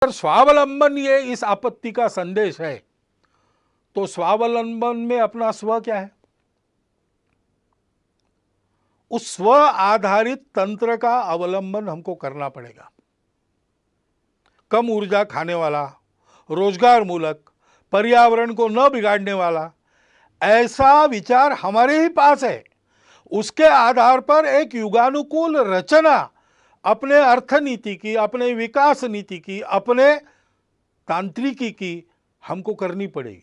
अगर स्वावलंबन ये इस आपत्ति का संदेश है तो स्वावलंबन में अपना स्व क्या है? उस स्व आधारित तंत्र का अवलंबन हमको करना पड़ेगा। कम ऊर्जा खाने वाला, रोजगार मूलक, पर्यावरण को न बिगाड़ने वाला ऐसा विचार हमारे ही पास है। उसके आधार पर एक युगानुकूल रचना अपने अर्थनीति की, अपने विकास नीति की, अपने तांत्रिकी की हमको करनी पड़ेगी।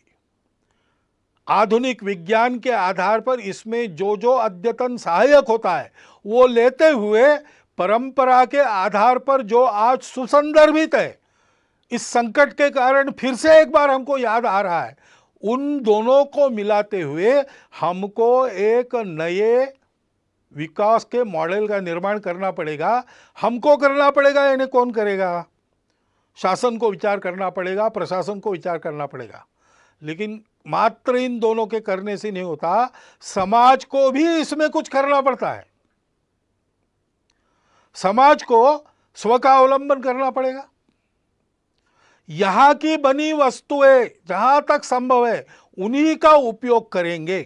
आधुनिक विज्ञान के आधार पर इसमें जो जो अद्यतन सहायक होता है वो लेते हुए परंपरा के आधार पर जो आज सुसंदर्भित है, इस संकट के कारण फिर से एक बार हमको याद आ रहा है, उन दोनों को मिलाते हुए हमको एक नए विकास के मॉडल का निर्माण करना पड़ेगा। हमको करना पड़ेगा, इन्हें कौन करेगा? शासन को विचार करना पड़ेगा, प्रशासन को विचार करना पड़ेगा। लेकिन मात्र इन दोनों के करने से नहीं होता, समाज को भी इसमें कुछ करना पड़ता है। समाज को स्व का अवलंबन करना पड़ेगा। यहां की बनी वस्तुएं जहां तक संभव है उन्हीं का उपयोग करेंगे।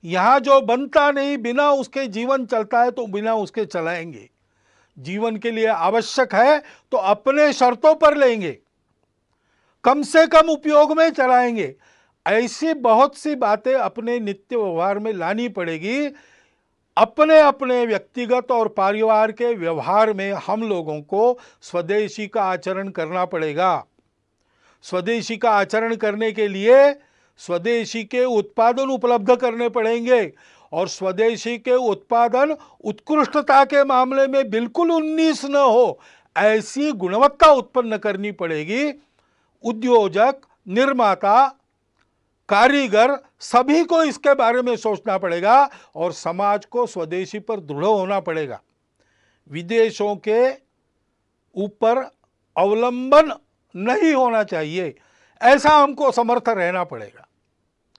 यहां जो बनता नहीं, बिना उसके जीवन चलता है तो बिना उसके चलाएंगे। जीवन के लिए आवश्यक है तो अपने शर्तों पर लेंगे, कम से कम उपयोग में चलाएंगे। ऐसी बहुत सी बातें अपने नित्य व्यवहार में लानी पड़ेगी। अपने अपने व्यक्तिगत और परिवार के व्यवहार में हम लोगों को स्वदेशी का आचरण करना पड़ेगा। स्वदेशी का आचरण करने के लिए स्वदेशी के उत्पादन उपलब्ध करने पड़ेंगे और स्वदेशी के उत्पादन उत्कृष्टता के मामले में बिल्कुल 19 न हो, ऐसी गुणवत्ता उत्पन्न करनी पड़ेगी। उद्योजक, निर्माता, कारीगर सभी को इसके बारे में सोचना पड़ेगा और समाज को स्वदेशी पर दृढ़ होना पड़ेगा। विदेशों के ऊपर अवलंबन नहीं होना चाहिए, ऐसा हमको समर्थ रहना पड़ेगा।